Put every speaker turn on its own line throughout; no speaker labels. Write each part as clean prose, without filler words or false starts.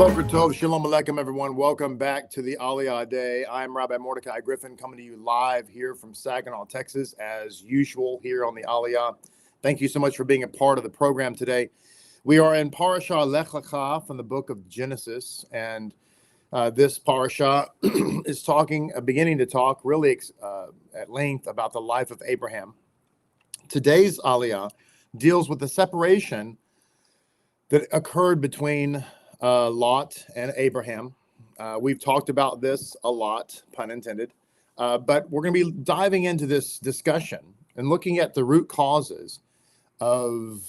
Boker Tov, Shalom Aleichem, everyone. Welcome back to the Aliyah Day. I'm Rabbi Mordecai Griffin, coming to you live here from Saginaw, Texas, as usual here on the Aliyah. Thank you so much for being a part of the program today. We are in Parashah Lecha from the book of Genesis, and this parashah is beginning to talk really at length about the life of Abraham. Today's Aliyah deals with the separation that occurred between Lot and Abraham. We've talked about this a lot, pun intended, but we're going to be diving into this discussion and looking at the root causes of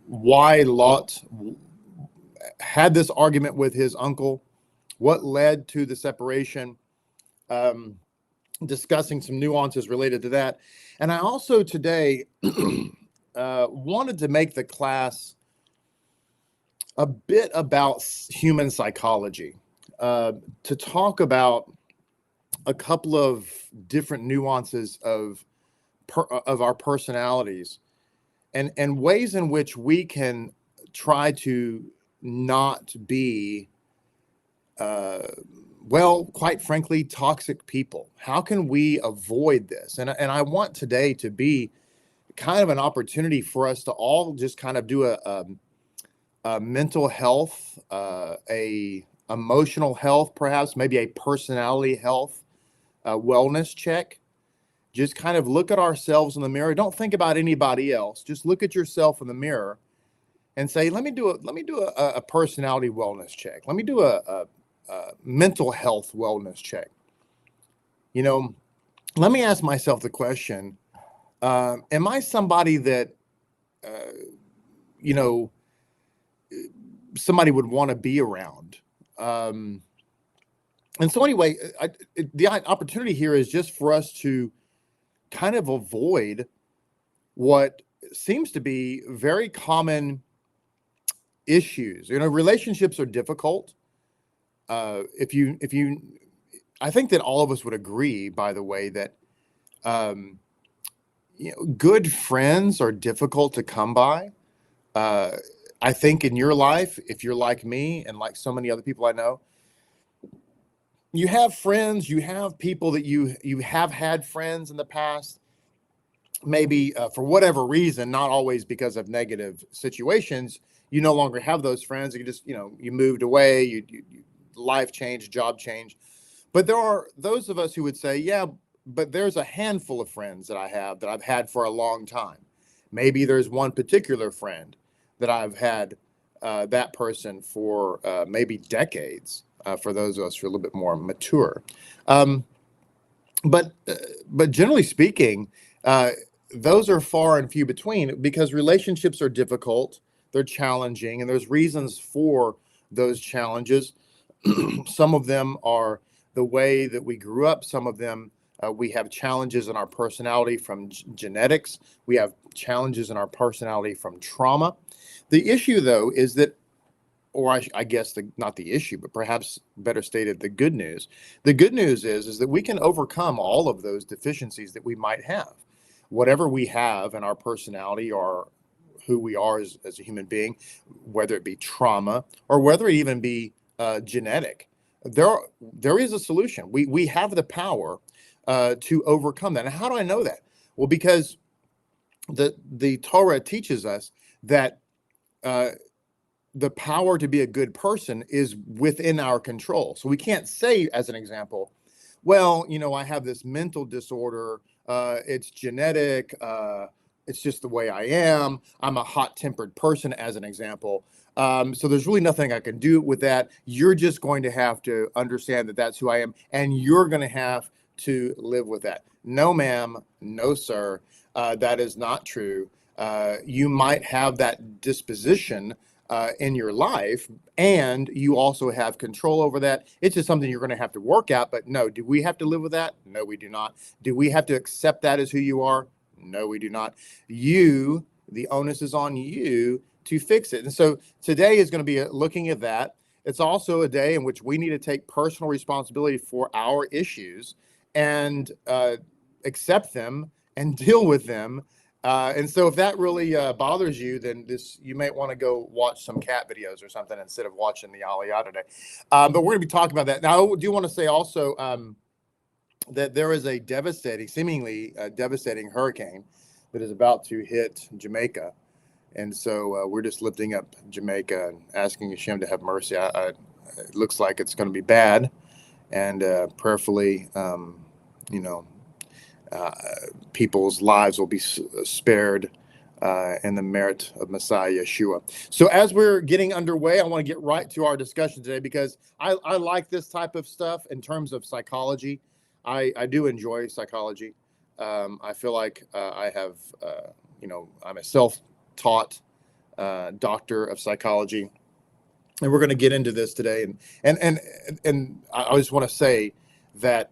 why Lot had this argument with his uncle, what led to the separation, discussing some nuances related to that. And I also today wanted to make the class a bit about human psychology, to talk about a couple of different nuances of our personalities and ways in which we can try to not be, quite frankly, toxic people. How can we avoid this? And I want today to be kind of an opportunity for us to all just kind of do a mental health, a emotional health, perhaps maybe a personality health, wellness check. Just kind of look at ourselves in the mirror. Don't think about anybody else. Just look at yourself in the mirror and say, let me do a personality wellness check. Let me do a mental health wellness check. You know, let me ask myself the question, am I somebody that, somebody would want to be around? And so anyway, the opportunity here is just for us to kind of avoid what seems to be very common issues. You know, relationships are difficult. I think that all of us would agree, by the way, that good friends are difficult to come by. I think in your life, if you're like me and like so many other people I know, you have friends, you have people that you have had friends in the past, maybe for whatever reason, not always because of negative situations, you no longer have those friends. You just, you moved away, you life changed, job change. But there are those of us who would say, yeah, but there's a handful of friends that I've had for a long time. Maybe there's one particular friend that I've had that person for maybe decades, for those of us who are a little bit more mature. But generally speaking, those are far and few between, because relationships are difficult, they're challenging, and there's reasons for those challenges. Some of them are the way that we grew up. Some of them we have challenges in our personality from genetics. We have challenges in our personality from trauma. The issue, though, is that, or I guess not the issue, but perhaps better stated, the good news. The good news is that we can overcome all of those deficiencies that we might have. Whatever we have in our personality or who we are as a human being, whether it be trauma or whether it even be genetic, there is a solution. We have the power to overcome that. And how do I know that? Well, because the Torah teaches us that the power to be a good person is within our control. So we can't say, as an example, well, I have this mental disorder. It's genetic. It's just the way I am. I'm a hot-tempered person, as an example. So there's really nothing I can do with that. You're just going to have to understand that that's who I am, and you're going to have to live with that. No, ma'am. No, sir. That is not true. You might have that disposition in your life, and you also have control over that. It's just something you're going to have to work at. But no, do we have to live with that? No, we do not. Do we have to accept that as who you are? No, we do not. The onus is on you to fix it. And so today is going to be looking at that. It's also a day in which we need to take personal responsibility for our issues and accept them and deal with them And so if that really bothers you, then you might want to go watch some cat videos or something instead of watching the Aliyah today. But we're going to be talking about that. Now, I do want to say also that there is a seemingly devastating hurricane that is about to hit Jamaica. And so we're just lifting up Jamaica and asking HaShem to have mercy. It looks like it's going to be bad. And prayerfully, people's lives will be spared in the merit of Messiah Yeshua. So as we're getting underway, I want to get right to our discussion today because I like this type of stuff in terms of psychology. I do enjoy psychology. I feel like I have, I'm a self-taught doctor of psychology. And we're going to get into this today. And I just want to say that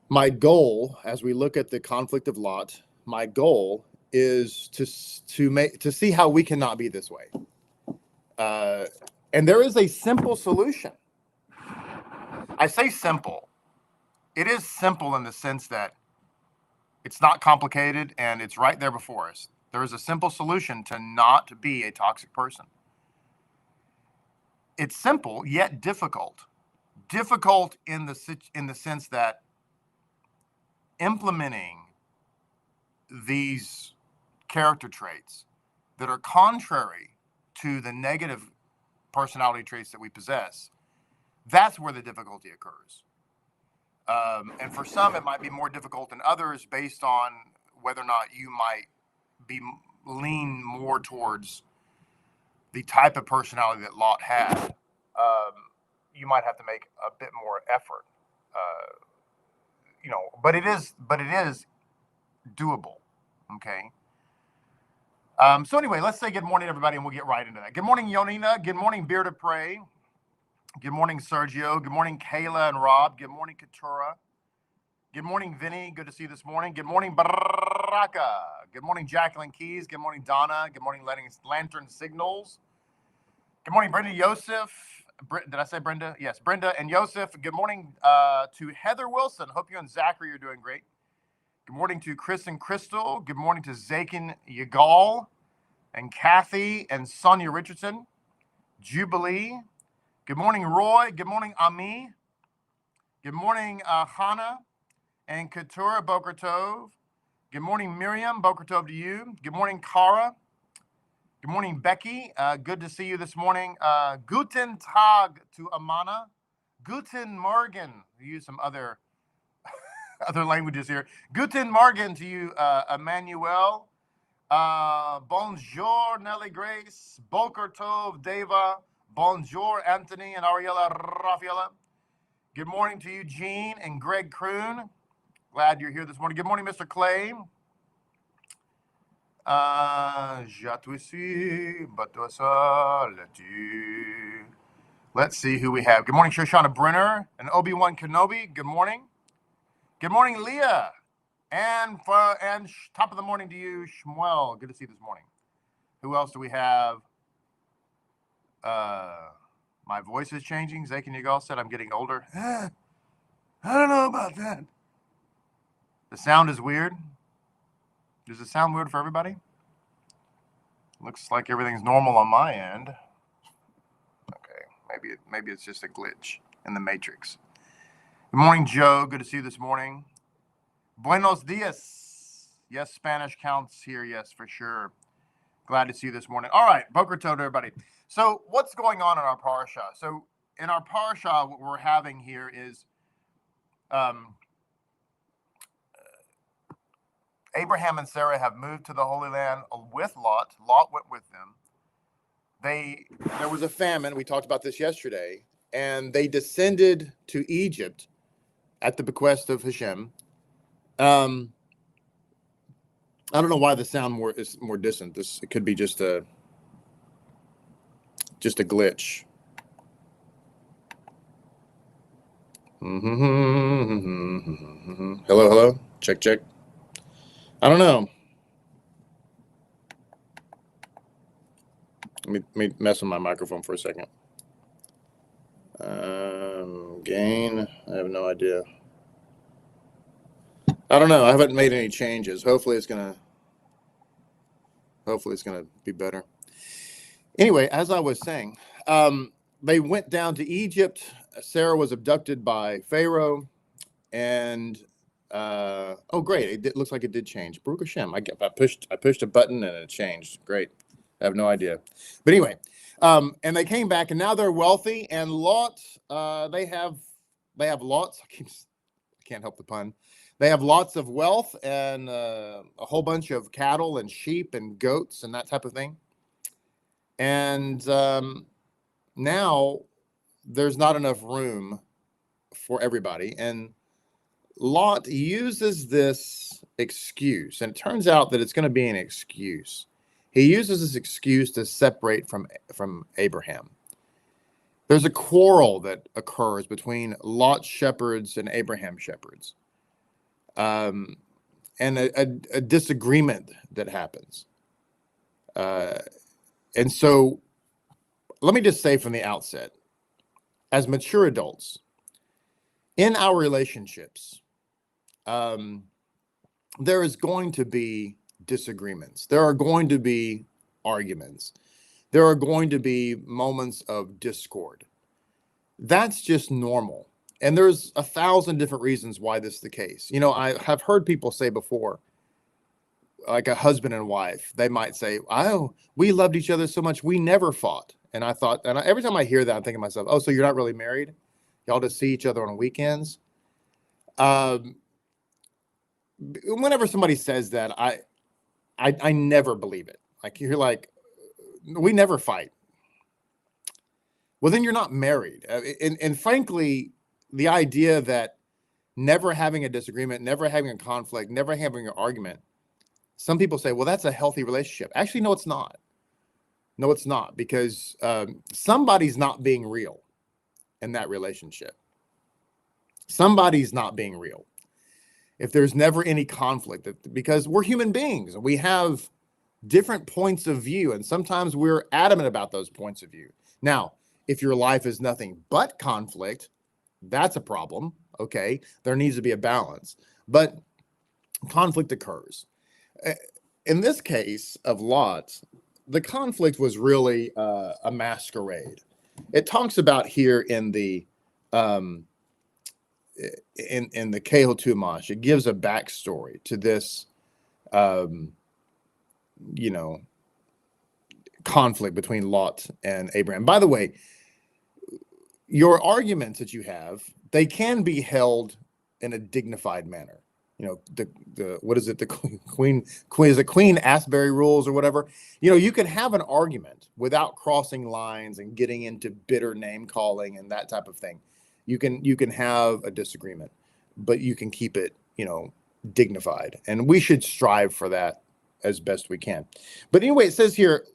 my goal, as we look at the conflict of Lot, my goal is to see how we cannot be this way. And there is a simple solution. I say simple. It is simple in the sense that it's not complicated and it's right there before us. There is a simple solution to not be a toxic person. It's simple yet difficult. Difficult in the sense that implementing these character traits that are contrary to the negative personality traits that we possess, that's where the difficulty occurs. And for some, it might be more difficult than others based on whether or not you might lean more towards the type of personality that Lot had. You might have to make a bit more effort, but it is doable. Okay. So anyway, let's say good morning, everybody, and we'll get right into that. Good morning, Yonina. Good morning, Beard of Prey. Good morning, Sergio. Good morning, Kayla and Rob. Good morning, Katura. Good morning, Vinny. Good to see you this morning. Good morning, Baraka. Good morning, Jacqueline Keys. Good morning, Donna. Good morning, Lantern Signals. Good morning, Brenda Yosef. Did I say Brenda? Yes, Brenda and Yosef. Good morning to Heather Wilson. Hope you and Zachary are doing great. Good morning to Chris and Crystal. Good morning to Zakin Yagal and Kathy and Sonia Richardson. Jubilee. Good morning, Roy. Good morning, Ami. Good morning, Hannah and Keturah Boker Tov. Good morning, Miriam. Boker Tov to you. Good morning, Kara. Good morning, Becky. Good to see you this morning. Guten Tag to Amana. Guten Morgen. We use some other languages here. Guten Morgen to you, Emmanuel. Bonjour, Nelly Grace. Boker Tov, Deva. Bonjour, Anthony and Ariella Rafaela. Good morning to you, Jean and Greg Kroon. Glad you're here this morning. Good morning, Mr. Clay. Let's see who we have. Good morning, Shoshana Brenner and Obi-Wan Kenobi. Good morning. Good morning, Leah. And top of the morning to you, Shmuel. Good to see you this morning. Who else do we have? My voice is changing. Zakin Yagal said I'm getting older. I don't know about that. The sound is weird. Does it sound weird for everybody? Looks like everything's normal on my end. Okay, maybe it's just a glitch in the matrix. Good morning, Joe. Good to see you this morning. Buenos dias. Yes, Spanish counts here. Yes, for sure. Glad to see you this morning. All right, Boker Tov, everybody. So what's going on in our parasha? So in our parasha, what we're having here is Abraham and Sarah have moved to the Holy Land with Lot. Lot went with them. There was a famine. We talked about this yesterday. And they descended to Egypt at the bequest of HaShem. I don't know why the sound is more distant. It could be just a glitch. Hello. Check. I don't know. Let me mess with my microphone for a second. Gain. I have no idea. I don't know. I haven't made any changes. Hopefully it's gonna Hopefully it's going to be better. Anyway, as I was saying, they went down to Egypt. Sarah was abducted by Pharaoh, and oh, great! It looks like it did change. Baruch HaShem. I pushed a button and it changed. Great. I have no idea. But anyway, and they came back, and now they're wealthy. And Lot, they have lots. I can't help the pun. They have lots of wealth and a whole bunch of cattle and sheep and goats and that type of thing. And now there's not enough room for everybody. And Lot uses this excuse, and it turns out that it's going to be an excuse. He uses this excuse to separate from Abraham. There's a quarrel that occurs between Lot's shepherds and Abraham's shepherds. And a disagreement that happens. And so let me just say from the outset, as mature adults, in our relationships, there is going to be disagreements. There are going to be arguments. There are going to be moments of discord. That's just normal. And there's 1,000 different reasons why this is the case. You know, I have heard people say before, like a husband and wife, they might say, oh, we loved each other so much, we never fought. And I thought, and every time I hear that, I'm thinking to myself, oh, so you're not really married? Y'all just see each other on weekends? Whenever somebody says that, I never believe it. Like, you're like, we never fight. Well, then you're not married. And frankly, the idea that never having a disagreement, never having a conflict, never having an argument, some people say, well, that's a healthy relationship. Actually, no, it's not. No, it's not, because somebody's not being real in that relationship. Somebody's not being real. If there's never any conflict, because we're human beings and we have different points of view, and sometimes we're adamant about those points of view. Now, if your life is nothing but conflict, that's a problem. Okay, there needs to be a balance, but conflict occurs. In this case of Lot, the conflict was really a masquerade. It talks about here in the Kehotumash, it gives a backstory to this, conflict between Lot and Abraham. By the way, your arguments that you have, they can be held in a dignified manner. You know, the what is it? The Queen Asbury rules or whatever. You know, you can have an argument without crossing lines and getting into bitter name calling and that type of thing. You can have a disagreement, but you can keep it, dignified. And we should strive for that as best we can. But anyway, it says here,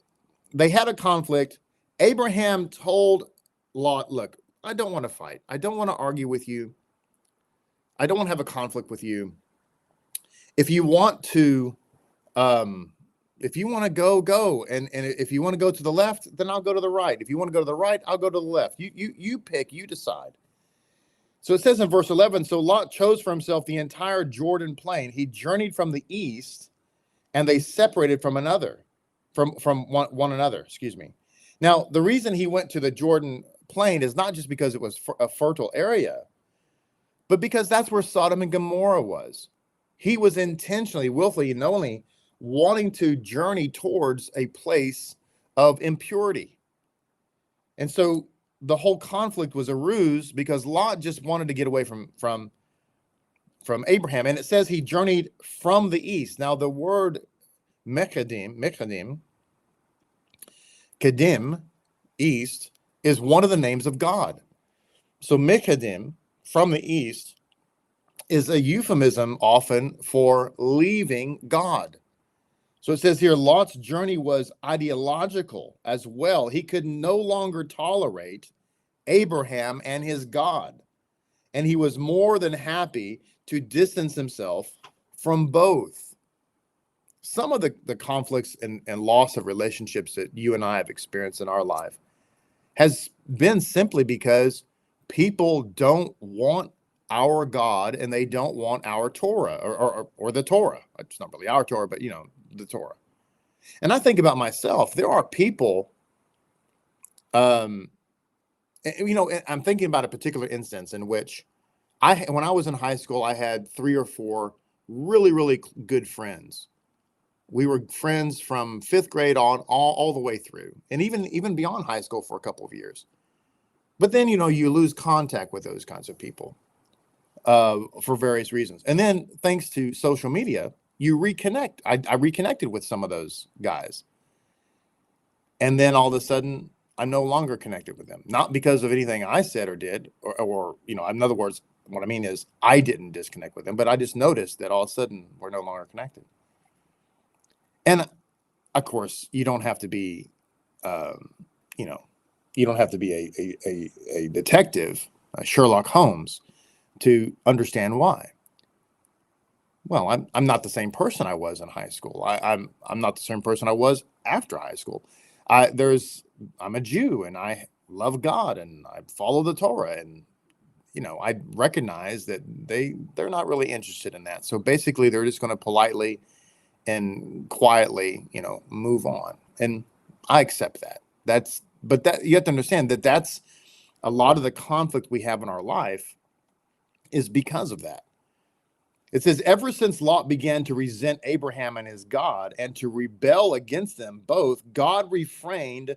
they had a conflict. Abraham told Lot, look, I don't want to fight. I don't want to argue with you. I don't want to have a conflict with you. If you want to, go. And if you want to go to the left, then I'll go to the right. If you want to go to the right, I'll go to the left. You pick, you decide. So it says in verse 11, so Lot chose for himself the entire Jordan plain. He journeyed from the east, and they separated from one another. Excuse me. Now, the reason he went to the Jordan plain is not just because it was a fertile area, but because that's where Sodom and Gomorrah was. He was intentionally, willfully, knowingly wanting to journey towards a place of impurity. And so the whole conflict was a ruse because Lot just wanted to get away from Abraham. And it says he journeyed from the east. Now the word Kedim, east, is one of the names of God. So Mechadim, from the east, is a euphemism often for leaving God. So it says here, Lot's journey was ideological as well. He could no longer tolerate Abraham and his God. And he was more than happy to distance himself from both. Some of the conflicts and loss of relationships that you and I have experienced in our life has been simply because people don't want our God and they don't want our Torah or the Torah. It's not really our Torah, but the Torah. And I think about myself. There are people, I'm thinking about a particular instance in which when I was in high school, I had 3 or 4 really, really good friends. We were friends from 5th grade on all the way through, and even beyond high school for a couple of years. But then, you lose contact with those kinds of people for various reasons. And then thanks to social media, you reconnect. I reconnected with some of those guys. And then all of a sudden, I'm no longer connected with them. Not because of anything I said or did, or in other words, what I mean is I didn't disconnect with them, but I just noticed that all of a sudden we're no longer connected. And of course, you don't have to be, you don't have to be a detective, Sherlock Holmes, to understand why. Well, I'm not the same person I was in high school. I'm not the same person I was after high school. I'm a Jew and I love God and I follow the Torah, and I recognize that they're not really interested in that. So basically, they're just going to politely and quietly, move on. And I accept that. But you have to understand that that's a lot of the conflict we have in our life is because of that. It says, ever since Lot began to resent Abraham and his God and to rebel against them both, God refrained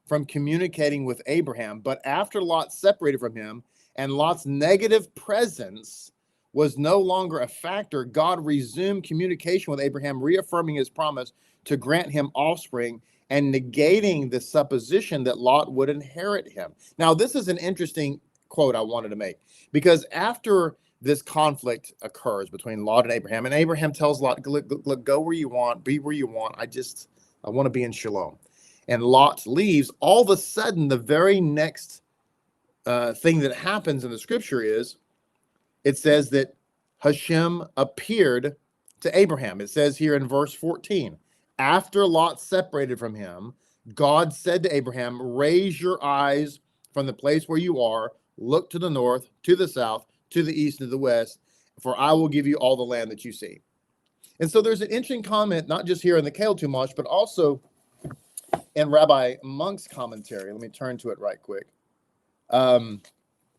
from communicating with Abraham. But after Lot separated from him and Lot's negative presence was no longer a factor, God resumed communication with Abraham, reaffirming his promise to grant him offspring and negating the supposition that Lot would inherit him. Now, this is an interesting quote I wanted to make, because after this conflict occurs between Lot and Abraham tells Lot, look, go where you want, be where you want. I want to be in Shalom. And Lot leaves. All of a sudden, the very next thing that happens in the scripture is, it says that HaShem appeared to Abraham. It says here in verse 14, after Lot separated from him, God said to Abraham, raise your eyes from the place where you are, look to the north, to the south, to the east, and to the west, for I will give you all the land that you see. And so there's an interesting comment, not just here in the Kale Tumash, but also in Rabbi Monk's commentary. Let me turn to it right quick.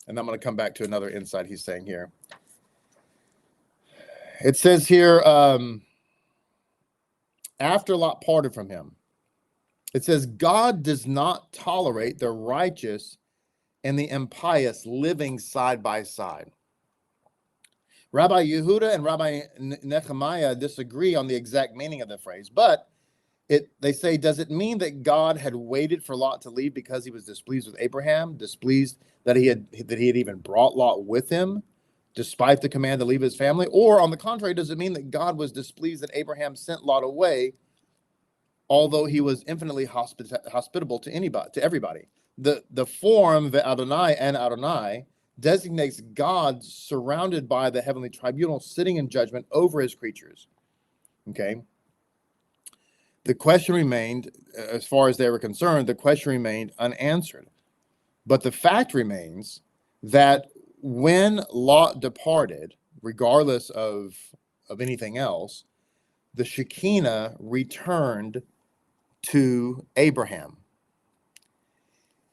And I'm going to come back to another insight he's saying here. It says here, after Lot parted from him, it says, God does not tolerate the righteous and the impious living side by side. Rabbi Yehuda and Rabbi Nehemiah disagree on the exact meaning of the phrase, but they say, does it mean that God had waited for Lot to leave because he was displeased with Abraham, displeased that he had even brought Lot with him, despite the command to leave his family? Or on the contrary, does it mean that God was displeased that Abraham sent Lot away, although he was infinitely hospitable to everybody? The form the Adonai and Adonai designates God surrounded by the heavenly tribunal, sitting in judgment over his creatures. Okay. The question remained, as far as they were concerned, the question remained unanswered. But the fact remains that when Lot departed, regardless of anything else, the Shekinah returned to Abraham.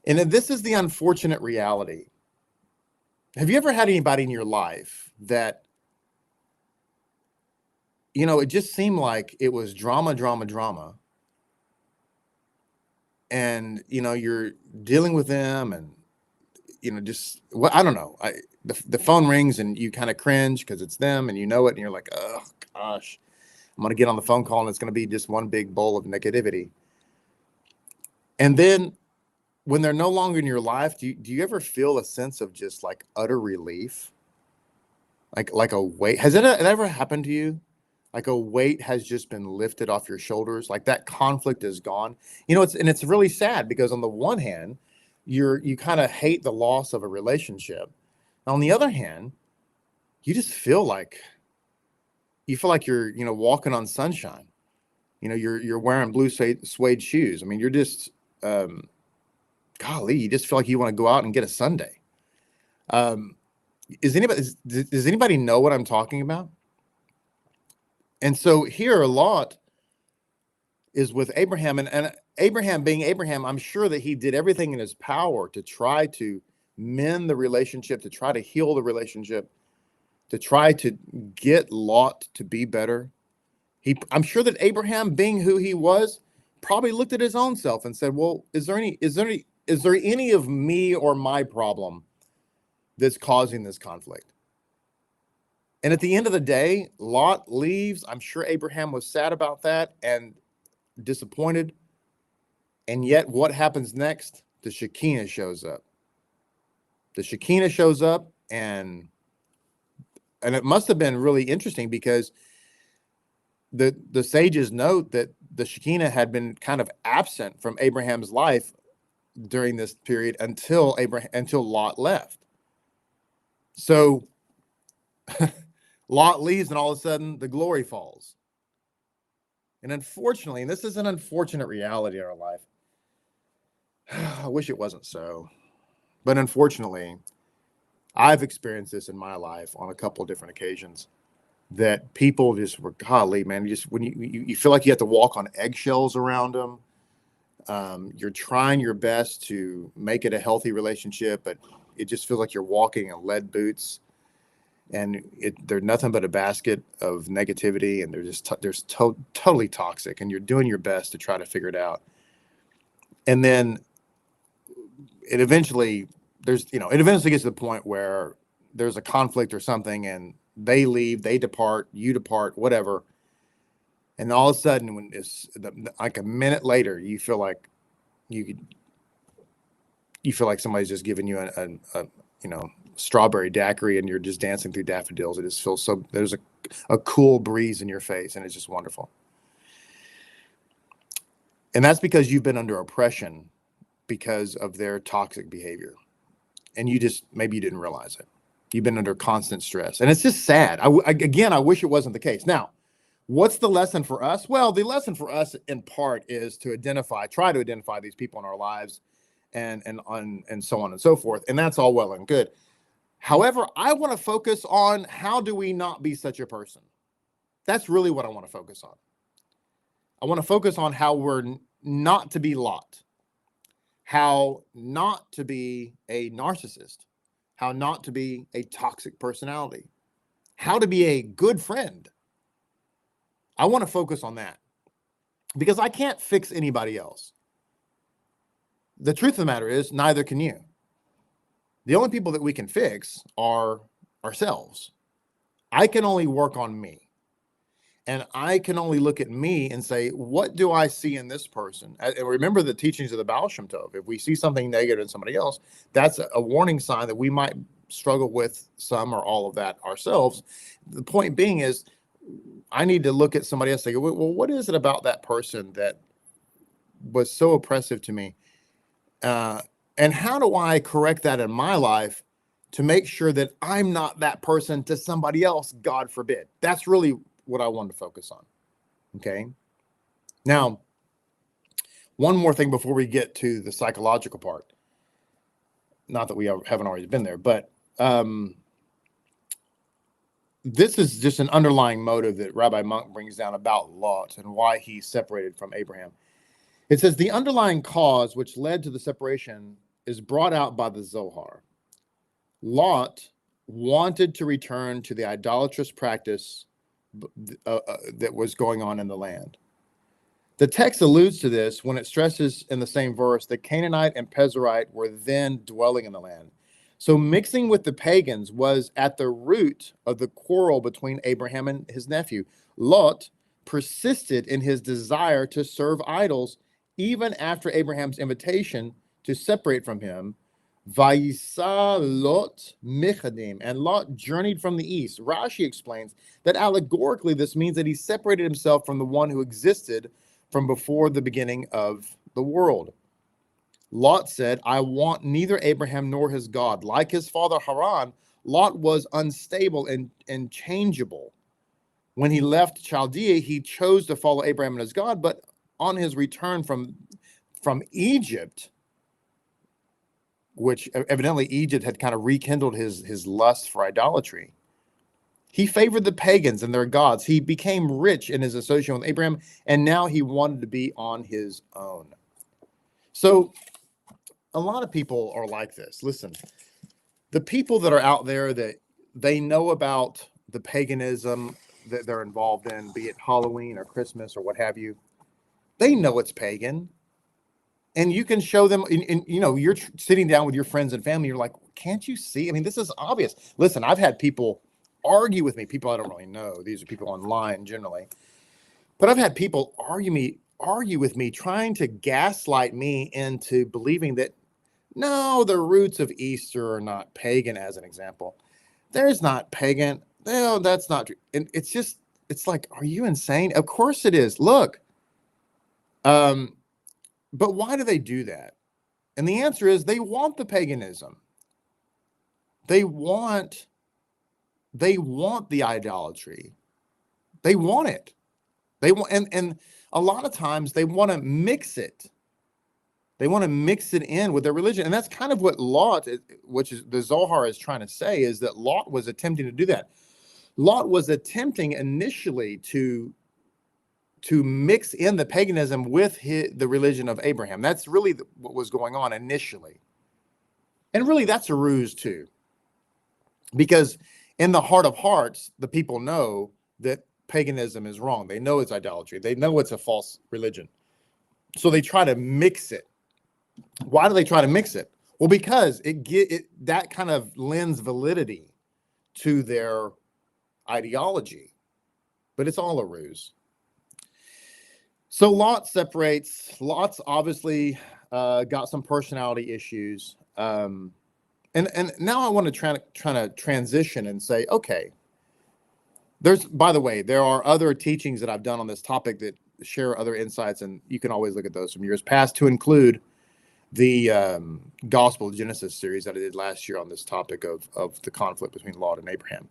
And this is the unfortunate reality. Have you ever had anybody in your life that, it just seemed like it was drama, and, you're dealing with them and, I don't know. The phone rings and you kind of cringe because it's them and you know it and you're like, oh gosh, I'm going to get on the phone call and it's going to be just one big bowl of negativity. And then when they're no longer in your life, do you ever feel a sense of just like utter relief? Like a weight? Has it ever happened to you? Like a weight has just been lifted off your shoulders, like that conflict is gone. It's really sad because on the one hand, you kind of hate the loss of a relationship. On the other hand, you just feel like you're, walking on sunshine. You're wearing blue suede shoes. I mean, you're just, golly, you just feel like you want to go out and get a sundae. Does anybody know what I'm talking about? And so here, Lot is with Abraham. And Abraham, being Abraham, I'm sure that he did everything in his power to try to mend the relationship, to try to heal the relationship, to try to get Lot to be better. I'm sure that Abraham, being who he was, probably looked at his own self and said, well, is there any of me or my problem that's causing this conflict? And at the end of the day, Lot leaves. I'm sure Abraham was sad about that and disappointed. And yet what happens next? The Shekinah shows up. The Shekinah shows up, and it must have been really interesting because the sages note that the Shekinah had been kind of absent from Abraham's life during this period until Lot left. So Lot leaves, and all of a sudden the glory falls. And unfortunately, and this is an unfortunate reality in our life, I wish it wasn't so, but unfortunately, I've experienced this in my life on a couple of different occasions, that people just were, golly, man, when you feel like you have to walk on eggshells around them. You're trying your best to make it a healthy relationship, but it just feels like you're walking in lead boots, and they're nothing but a basket of negativity, and they're totally toxic, and you're doing your best to try to figure it out. And then it eventually gets to the point where there's a conflict or something, and they leave, they depart, you depart, whatever. And all of a sudden, when it's like a minute later, you feel like somebody's just giving you a strawberry daiquiri, and you're just dancing through daffodils. It just feels so, there's a cool breeze in your face, and it's just wonderful. And that's because you've been under oppression because of their toxic behavior. And maybe you didn't realize it. You've been under constant stress. And it's just sad. I wish it wasn't the case. Now, what's the lesson for us? Well, the lesson for us in part is to try to identify these people in our lives and so on and so forth. And that's all well and good. However, I want to focus on, how do we not be such a person? That's really what I want to focus on. I want to focus on how we're not to be Lot, how not to be a narcissist, how not to be a toxic personality, how to be a good friend. I want to focus on that because I can't fix anybody else. The truth of the matter is, neither can you. The only people that we can fix are ourselves. I can only work on me. And I can only look at me and say, what do I see in this person? And remember the teachings of the Baal Shem Tov. If we see something negative in somebody else, that's a warning sign that we might struggle with some or all of that ourselves. The point being is, I need to look at somebody else and say, well, what is it about that person that was so oppressive to me? And how do I correct that in my life to make sure that I'm not that person to somebody else, God forbid? That's really what I wanted to focus on. Okay. Now, one more thing before we get to the psychological part. Not that we haven't already been there, but this is just an underlying motive that Rabbi Monk brings down about Lot and why he separated from Abraham. It says the underlying cause which led to the separation is brought out by the Zohar. Lot wanted to return to the idolatrous practice that was going on in the land. The text alludes to this when it stresses in the same verse that Canaanite and Pezerite were then dwelling in the land. So mixing with the pagans was at the root of the quarrel between Abraham and his nephew. Lot persisted in his desire to serve idols even after Abraham's invitation to separate from him. Vayisa Lot Michadim, and Lot journeyed from the east. Rashi explains that allegorically this means that he separated himself from the one who existed from before the beginning of the world. Lot said, I want neither Abraham nor his God. Like his father Haran, Lot was unstable and changeable. When he left Chaldea, he chose to follow Abraham and his God, but on his return from Egypt, which evidently Egypt had kind of rekindled his lust for idolatry, He favored the pagans and their gods. He became rich in his association with Abraham, and now he wanted to be on his own. So a lot of people are like this. Listen, the people that are out there that they know about the paganism that they're involved in, be it Halloween or Christmas or what have you, they know it's pagan. And you can show them, and you know, you're sitting down with your friends and family. You're like, can't you see? I mean, this is obvious. Listen, I've had people argue with me, people I don't really know. These are people online generally. But I've had people argue with me, trying to gaslight me into believing that, no, the roots of Easter are not pagan, as an example. There's not pagan. No, that's not true. And it's like, are you insane? Of course it is. Look. But why do they do that? And the answer is they want the paganism. They want the idolatry. They want it. They want, and a lot of times they want to mix it. They want to mix it in with their religion. And that's kind of what Lot, which is the Zohar, is trying to say, is that Lot was attempting to do that. Lot was attempting initially to mix in the paganism with the religion of Abraham. That's really what was going on initially. And really, that's a ruse too. Because in the heart of hearts, the people know that paganism is wrong. They know it's idolatry. They know it's a false religion. So they try to mix it. Why do they try to mix it? Well, because that kind of lends validity to their ideology. But it's all a ruse. So Lot's obviously got some personality issues. And now I want to try to transition and say, okay, by the way, there are other teachings that I've done on this topic that share other insights, and you can always look at those from years past, to include the Gospel of Genesis series that I did last year on this topic of the conflict between Lot and Abraham.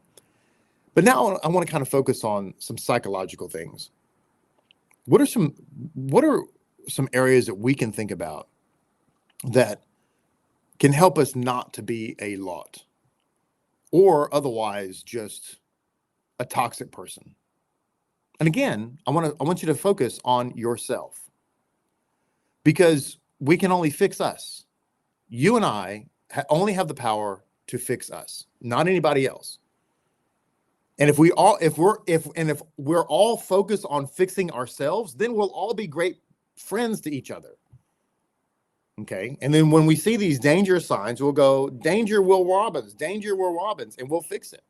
But now I want to kind of focus on some psychological things. What are some areas that we can think about that can help us not to be a Lot, or otherwise just a toxic person? And again, I want you to focus on yourself, because we can only fix us. You and I only have the power to fix us, not anybody else. And if we're all focused on fixing ourselves, then we'll all be great friends to each other. Okay. And then when we see these danger signs, we'll go, danger, Will Robbins, and we'll fix it.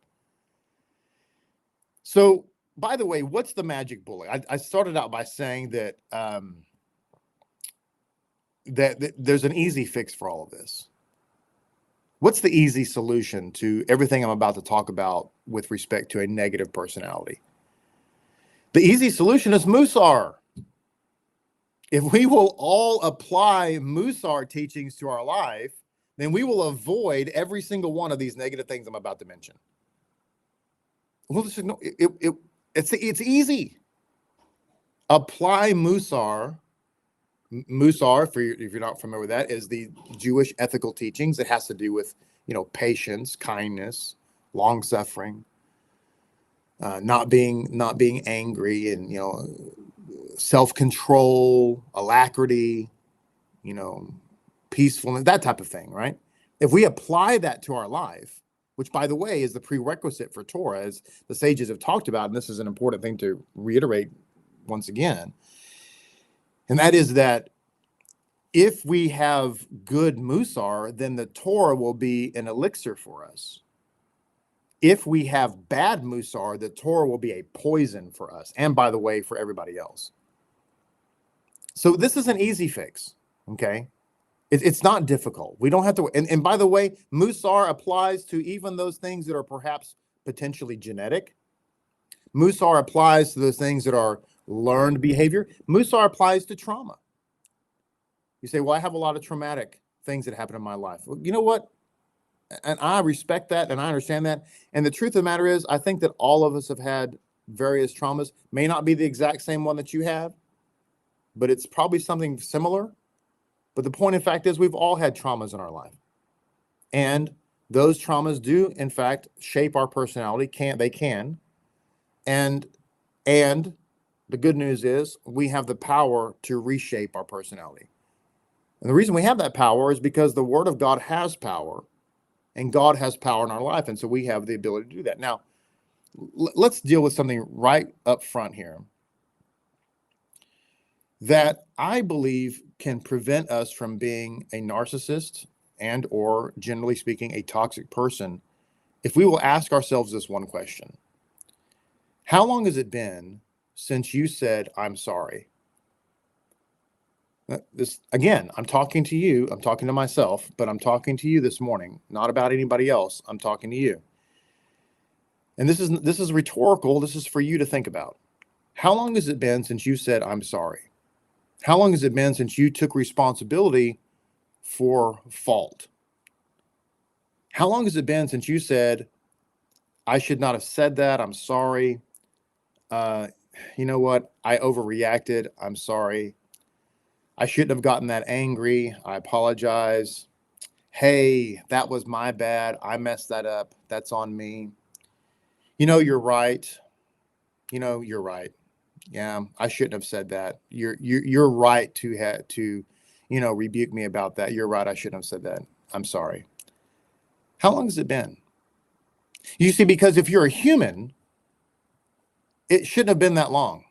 So, by the way, what's the magic bullet? I started out by saying that that there's an easy fix for all of this. What's the easy solution to everything I'm about to talk about with respect to a negative personality? The easy solution is Musar. If we will all apply Musar teachings to our life, then we will avoid every single one of these negative things I'm about to mention. Well, it's easy. Apply Musar. Musar, if you're not familiar with that, is the Jewish ethical teachings. It has to do with, patience, kindness, long suffering, not being angry, and self-control, alacrity, peacefulness, that type of thing, right? If we apply that to our life, which, by the way, is the prerequisite for Torah, as the sages have talked about, and this is an important thing to reiterate once again, and that is that if we have good Musar, then the Torah will be an elixir for us. If we have bad Musar, the Torah will be a poison for us, and, by the way, for everybody else. So this is an easy fix, okay? It's not difficult. We don't have to. And by the way, Musar applies to even those things that are perhaps potentially genetic. Musar applies to those things that are learned behavior. Musar applies to trauma. You say, well, I have a lot of traumatic things that happen in my life. Well, you know what? And I respect that, and I understand that. And the truth of the matter is, I think that all of us have had various traumas. May not be the exact same one that you have, but it's probably something similar. But the point in fact is, we've all had traumas in our life. And Those traumas do, in fact, shape our personality. They can. And the good news is we have the power to reshape our personality. And the reason we have that power is because the Word of God has power, and God has power in our life. And so we have the ability to do that. Now, let's deal with something right up front here that I believe can prevent us from being a narcissist and, or generally speaking, a toxic person, if we will ask ourselves this one question. How long has it been since you said, I'm sorry? This, again, I'm talking to you, I'm talking to myself, but I'm talking to you this morning, not about anybody else. I'm talking to you. And this is rhetorical. This is for you to think about. How long has it been since you said, I'm sorry? How long has it been since you took responsibility for fault? How long has it been since you said, I should not have said that, I'm sorry. You know what? I overreacted. I'm sorry. I shouldn't have gotten that angry. I apologize. Hey, that was my bad. I messed that up. That's on me. You know, you're right. You know, you're right. Yeah, I shouldn't have said that. You're right to rebuke me about that. You're right. I shouldn't have said that. I'm sorry. How long has it been? You see, because if you're a human, it shouldn't have been that long.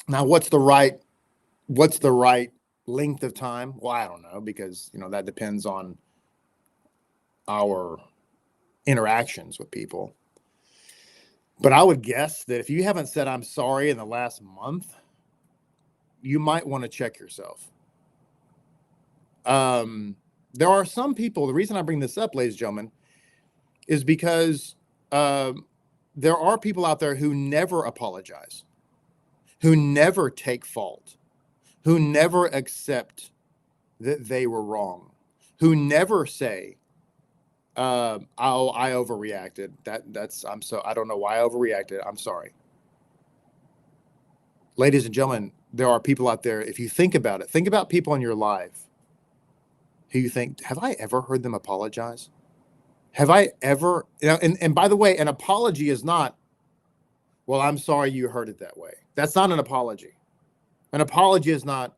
Now, what's the right length of time? Well, I don't know, because that depends on our interactions with people. But I would guess that if you haven't said I'm sorry in the last month, you might want to check yourself. There are some people, the reason I bring this up, ladies and gentlemen, is because there are people out there who never apologize, who never take fault, who never accept that they were wrong, who never say, I overreacted. I don't know why I overreacted. I'm sorry. Ladies and gentlemen, there are people out there, if you think about it, think about people in your life who you think, have I ever heard them apologize? Have I ever, and by the way, an apology is not, well, I'm sorry you heard it that way. That's not an apology. An apology is not,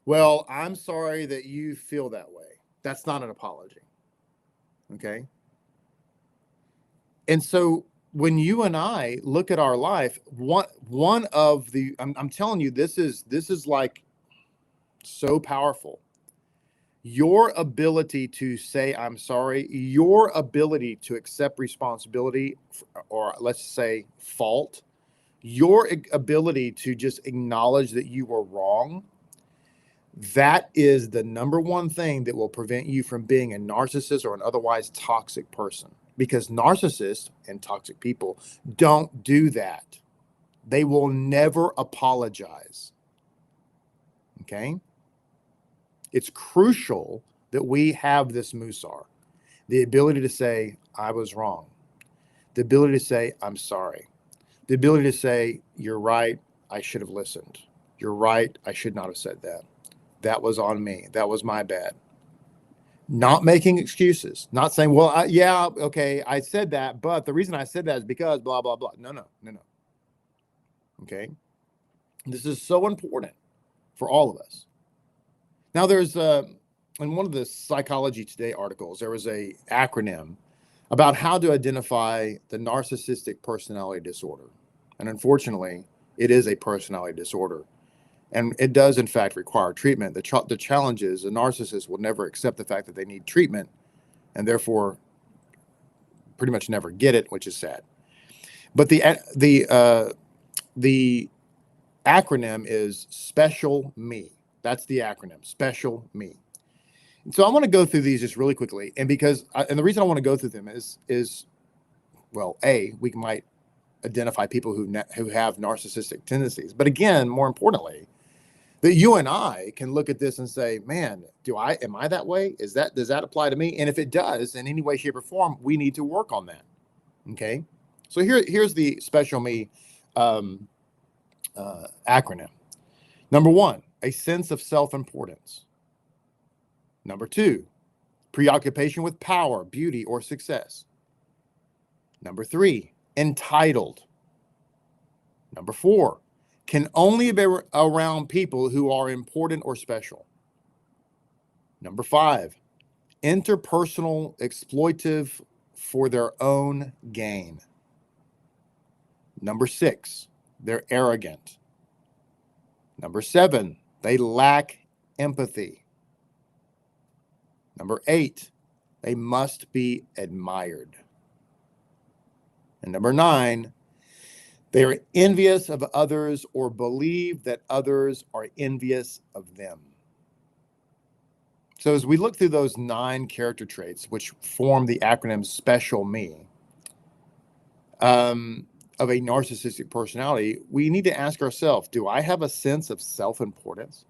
well, I'm sorry that you feel that way. That's not an apology. Okay. And so when you and I look at our life, one of the, I'm telling you, this is like so powerful. Your ability to say, I'm sorry, your ability to accept responsibility, or let's say fault, your ability to just acknowledge that you were wrong, that is the number one thing that will prevent you from being a narcissist or an otherwise toxic person. Because narcissists and toxic people don't do that. They will never apologize. Okay? It's crucial that we have this musar, the ability to say, I was wrong. The ability to say, I'm sorry. The ability to say, you're right, I should have listened. You're right, I should not have said that. That was on me. That was my bad. Not making excuses. Not saying, well, okay, I said that, but the reason I said that is because blah, blah, blah. No. Okay? This is so important for all of us. Now, there's, in one of the Psychology Today articles, there was a acronym about how to identify the narcissistic personality disorder. And unfortunately, it is a personality disorder. And it does, in fact, require treatment. The challenge is a narcissist will never accept the fact that they need treatment and therefore pretty much never get it, which is sad. But the acronym is Special Me. That's the acronym, Special Me. And so I want to go through these just really quickly. And and the reason I want to go through them is, well, we might identify people who have narcissistic tendencies. But again, more importantly, that you and I can look at this and say, man, am I that way? Does that apply to me? And if it does in any way, shape, or form, we need to work on that. Okay. So here's the Special Me acronym. Number one, a sense of self-importance. Number two, preoccupation with power, beauty, or success. Number 3, entitled. Number 4, can only be around people who are important or special. Number 5, interpersonal, exploitive for their own gain. Number 6, they're arrogant. Number 7, they lack empathy. Number 8, they must be admired. And number 9, they are envious of others or believe that others are envious of them. So as we look through those 9 character traits, which form the acronym Special Me, of a narcissistic personality, we need to ask ourselves, do I have a sense of self-importance?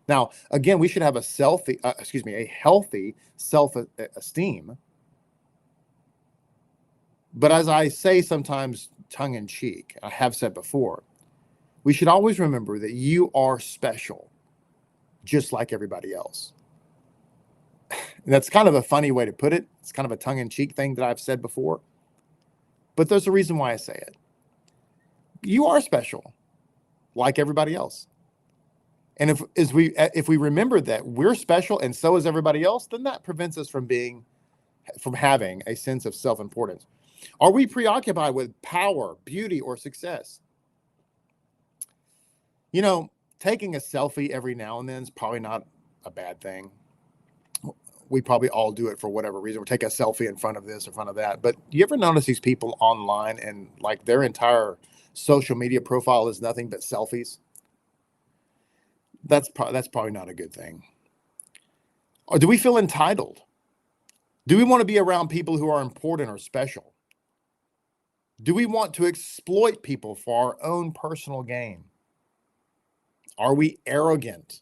Now, again, we should have a healthy self-esteem. But as I say sometimes tongue-in-cheek, I have said before, we should always remember that you are special, just like everybody else. And that's kind of a funny way to put it. It's kind of a tongue-in-cheek thing that I've said before. But there's a reason why I say it. You are special, like everybody else. And if we remember that we're special and so is everybody else, then that prevents us from having a sense of self-importance. Are we preoccupied with power, beauty, or success? You know, taking a selfie every now and then is probably not a bad thing. We probably all do it for whatever reason. We'll take a selfie in front of this, in front of that. But you ever notice these people online and like their entire social media profile is nothing but selfies? That's probably not a good thing. Or do we feel entitled? Do we want to be around people who are important or special? Do we want to exploit people for our own personal gain? Are we arrogant?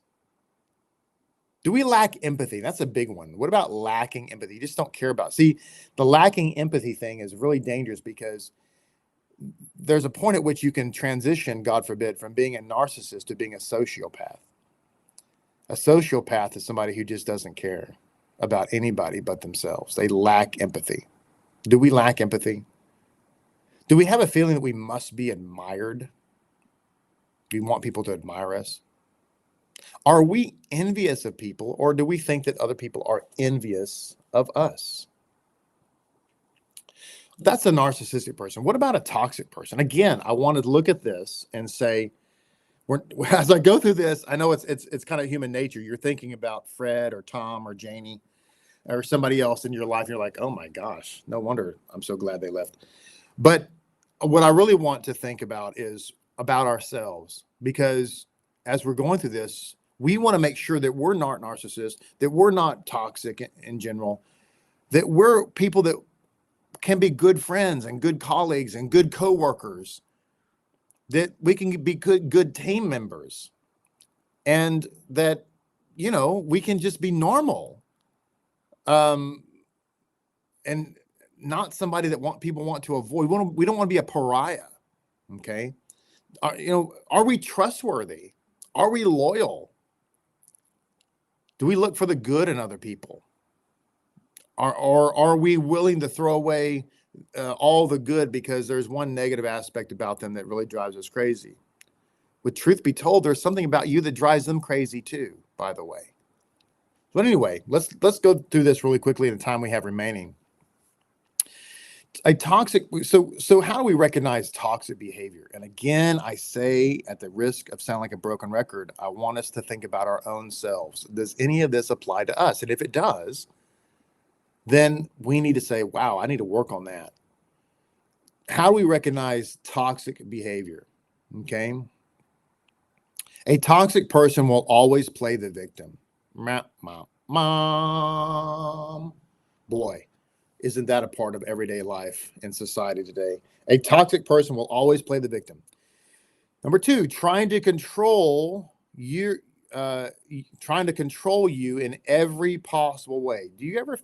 Do we lack empathy? That's a big one. What about lacking empathy? You just don't care about. See, the lacking empathy thing is really dangerous because there's a point at which you can transition, God forbid, from being a narcissist to being a sociopath. A sociopath is somebody who just doesn't care about anybody but themselves. They lack empathy. Do we lack empathy? Do we have a feeling that we must be admired? Do we want people to admire us? Are we envious of people, or do we think that other people are envious of us? That's a narcissistic person. What about a toxic person? Again, I want to look at this and say, as I go through this, I know it's kind of human nature. You're thinking about Fred or Tom or Janie or somebody else in your life. You're like, oh my gosh, no wonder I'm so glad they left. But what I really want to think about is about ourselves, because as we're going through this, we want to make sure that we're not narcissists, that we're not toxic in general, that we're people that can be good friends and good colleagues and good coworkers, that we can be good team members, and that, you know, we can just be normal, and not somebody that people want to avoid. We don't want to be a pariah. Okay. Are we trustworthy? Are we loyal? Do we look for the good in other people? Are we willing to throw away all the good because there's one negative aspect about them that really drives us crazy? With truth be told, there's something about you that drives them crazy too, by the way. But anyway, let's go through this really quickly in the time we have remaining. So how do we recognize toxic behavior? And again, I say, at the risk of sounding like a broken record, I want us to think about our own selves. Does any of this apply to us? And if it does, then we need to say, wow, I need to work on that. How do we recognize toxic behavior? Okay. A toxic person will always play the victim. Mom. Boy, isn't that a part of everyday life in society today? A toxic person will always play the victim. Number 2, trying to control you in every possible way. Do you ever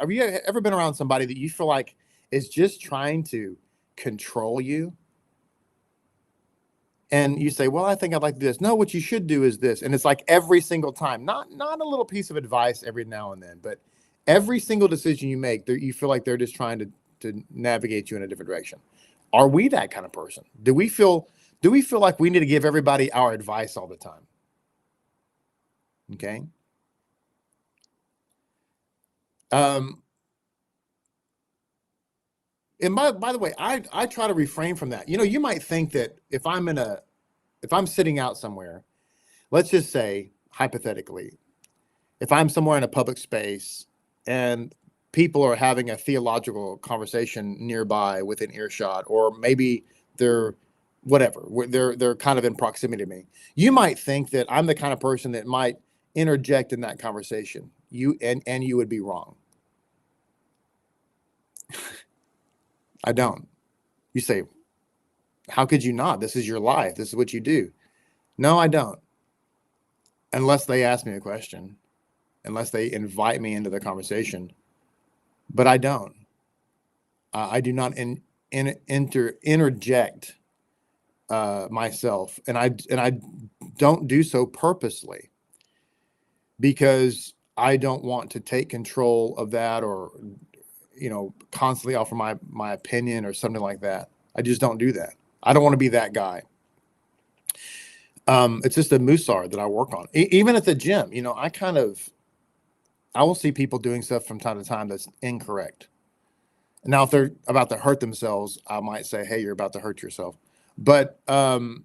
have you ever been around somebody that you feel like is just trying to control you? And you say, well, I think I'd like to do this. No, what you should do is this. And it's like every single time, not a little piece of advice every now and then, but Every single decision you make, you feel like they're just trying to navigate you in a different direction. Are we that kind of person? Do we feel like we need to give everybody our advice all the time? Okay. And by the way, I try to refrain from that. You might think that if I'm sitting out somewhere, let's just say hypothetically, if I'm somewhere in a public space and people are having a theological conversation nearby within earshot, or maybe they're kind of in proximity to me, you might think that I'm the kind of person that might interject in that conversation. You would be wrong. I don't. You say, how could you not? This is your life. This is what you do. No, I don't. Unless they ask me a question, unless they invite me into the conversation. But I don't. I do not interject myself, and I don't do so purposely, because I don't want to take control of that, or constantly offer my opinion or something like that. I just don't do that. I don't want to be that guy. It's just a musar that I work on. Even at the gym, I will see people doing stuff from time to time that's incorrect. Now, if they're about to hurt themselves, I might say, hey, you're about to hurt yourself. But I'm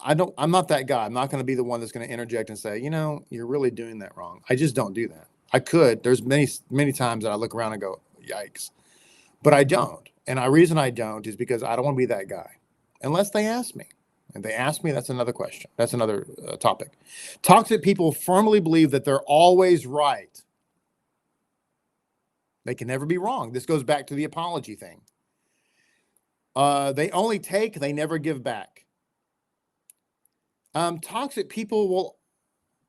not that guy. I'm not going to be the one that's going to interject and say, you're really doing that wrong. I just don't do that. I could. There's many times that I look around and go, yikes. But I don't. And the reason I don't is because I don't want to be that guy, unless they ask me. If they ask me, that's another question. That's another topic. Toxic people firmly believe that they're always right. They can never be wrong. This goes back to the apology thing. They only take, they never give back. Toxic people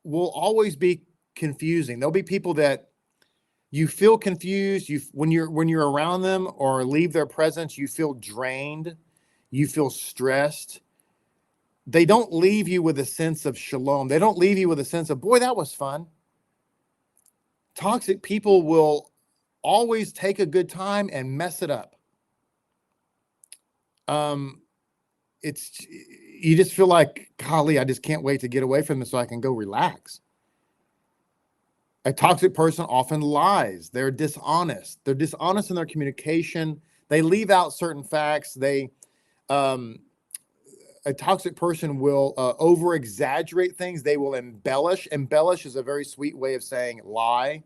will always be confusing. There'll be people that you feel confused. When you're around them or leave their presence, you feel drained. You feel stressed. They don't leave you with a sense of shalom. They don't leave you with a sense of, boy, that was fun. Toxic people will always take a good time and mess it up. You just feel like, golly, I just can't wait to get away from this so I can go relax. A toxic person often lies. They're dishonest. They're dishonest in their communication. They leave out certain facts. A toxic person will over-exaggerate things. They will embellish. Embellish is a very sweet way of saying lie.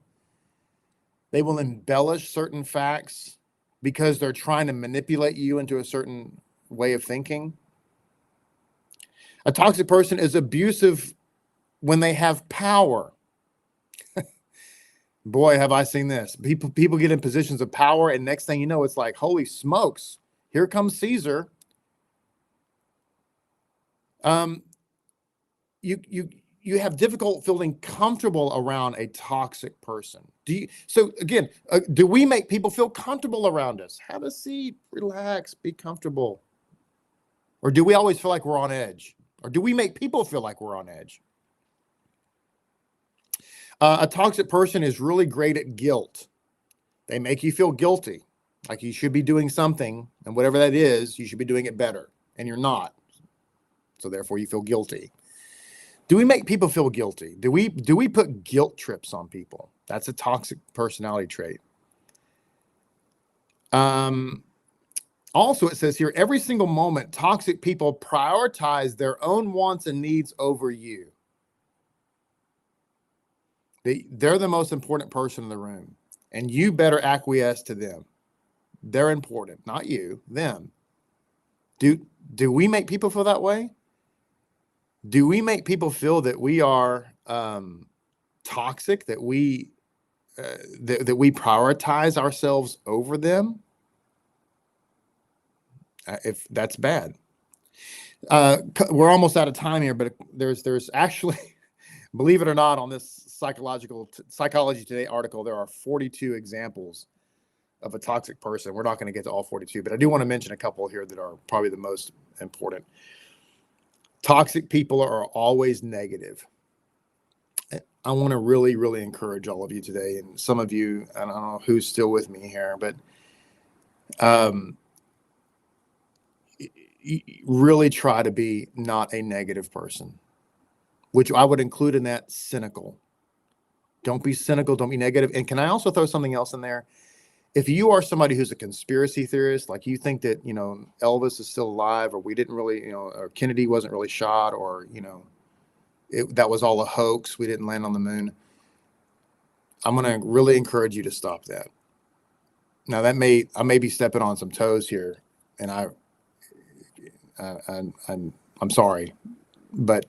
They will embellish certain facts because they're trying to manipulate you into a certain way of thinking. A toxic person is abusive when they have power. Boy, have I seen this. People get in positions of power, and next thing you know, it's like, holy smokes, here comes Caesar. You have difficult feeling comfortable around a toxic person. Do we make people feel comfortable around us? Have a seat, relax, be comfortable. Or do we always feel like we're on edge? Or do we make people feel like we're on edge? A toxic person is really great at guilt. They make you feel guilty, like you should be doing something, and whatever that is, you should be doing it better, and you're not. So therefore, you feel guilty. Do we make people feel guilty? Do we put guilt trips on people? That's a toxic personality trait. Also, it says here, every single moment, toxic people prioritize their own wants and needs over you. They're the most important person in the room, and you better acquiesce to them. They're important, not you, them. Do we make people feel that way? Do we make people feel that we are toxic, that we prioritize ourselves over them? If that's bad. We're almost out of time here, but there's actually, believe it or not, on this Psychology Today article, there are 42 examples of a toxic person. We're not going to get to all 42, but I do want to mention a couple here that are probably the most important. Toxic people are always negative. I want to really, really encourage all of you today, and some of you, I don't know who's still with me here, but really try to be not a negative person, which I would include in that cynical. Don't be cynical. Don't be negative. And can I also throw something else in there? If you are somebody who's a conspiracy theorist, like you think that, Elvis is still alive, or we didn't really, or Kennedy wasn't really shot, or, that was all a hoax, we didn't land on the moon, I'm going to really encourage you to stop that. Now I may be stepping on some toes here, and I'm sorry, but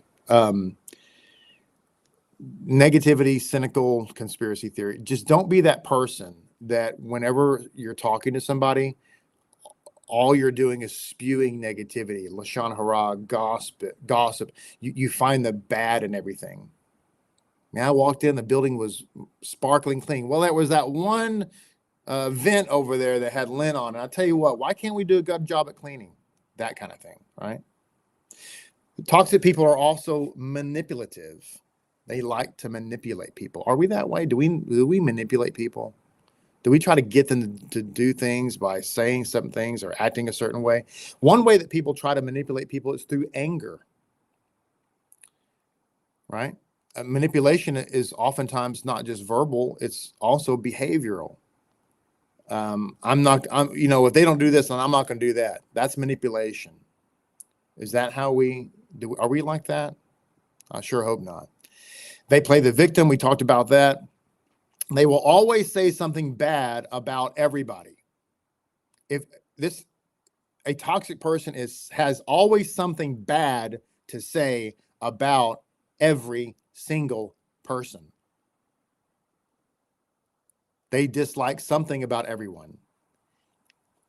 negativity, cynical, conspiracy theory, just don't be that person that whenever you're talking to somebody, all you're doing is spewing negativity, lashon hara, gossip. You find the bad in everything. Now I walked in, the building was sparkling clean. Well, there was that one vent over there that had lint on it. I tell you what, why can't we do a good job at cleaning? That kind of thing, right? Toxic people are also manipulative. They like to manipulate people. Are we that way? Do we manipulate people? Do we try to get them to do things by saying some things or acting a certain way? One way that people try to manipulate people is through anger, right? Manipulation is oftentimes not just verbal, it's also behavioral. If they don't do this, then I'm not going to do that. That's manipulation. Is that how we do? Are we like that? I sure hope not. They play the victim. We talked about that. They will always say something bad about everybody. A toxic person has always something bad to say about every single person. They dislike something about everyone.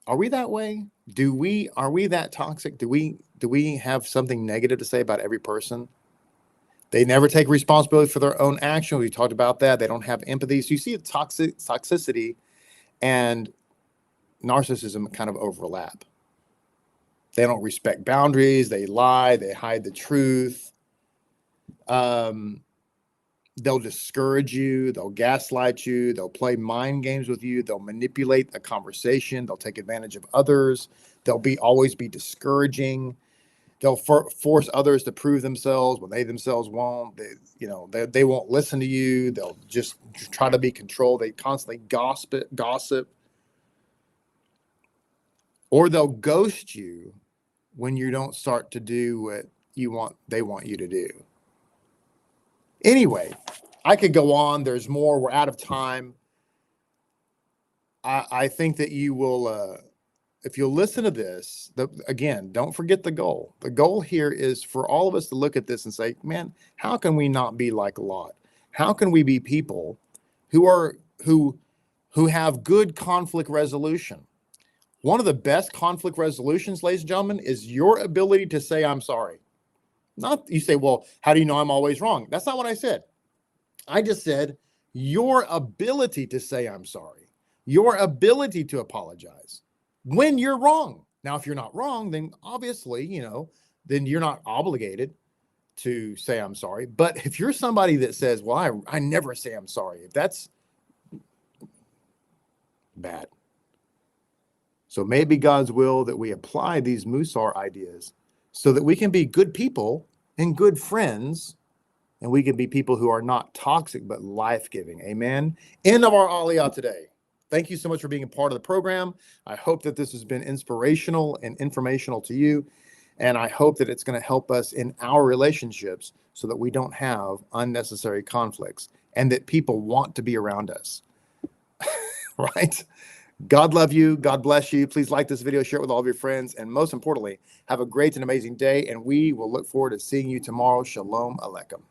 Are we that way? Are we that toxic? Do we have something negative to say about every person? They never take responsibility for their own action. We talked about that. They don't have empathy. So you see toxicity and narcissism kind of overlap. They don't respect boundaries. They lie. They hide the truth. They'll discourage you. They'll gaslight you. They'll play mind games with you. They'll manipulate the conversation. They'll take advantage of others. They'll always be discouraging. They'll force others to prove themselves when they themselves won't. They won't listen to you. They'll just try to be controlled. They constantly gossip. Or they'll ghost you when you don't start to do what they want you to do. Anyway, I could go on. There's more. We're out of time. I think that you will, if you'll listen to this, again, don't forget the goal. The goal here is for all of us to look at this and say, man, how can we not be like Lot? How can we be people who have good conflict resolution? One of the best conflict resolutions, ladies and gentlemen, is your ability to say, I'm sorry. Not you say, well, how do you know I'm always wrong? That's not what I said. I just said your ability to say I'm sorry, your ability to apologize when you're wrong. Now, if you're not wrong, then obviously, then you're not obligated to say I'm sorry. But if you're somebody that says, well, I never say I'm sorry, that's bad. So maybe God's will that we apply these Musar ideas so that we can be good people and good friends, and we can be people who are not toxic but life-giving. Amen. End of our Aliyah today. Thank you so much for being a part of the program. I hope that this has been inspirational and informational to you, and I hope that it's going to help us in our relationships so that we don't have unnecessary conflicts and that people want to be around us. Right? God love you. God bless you. Please like this video, share it with all of your friends, and most importantly, have a great and amazing day, and we will look forward to seeing you tomorrow. Shalom Aleichem.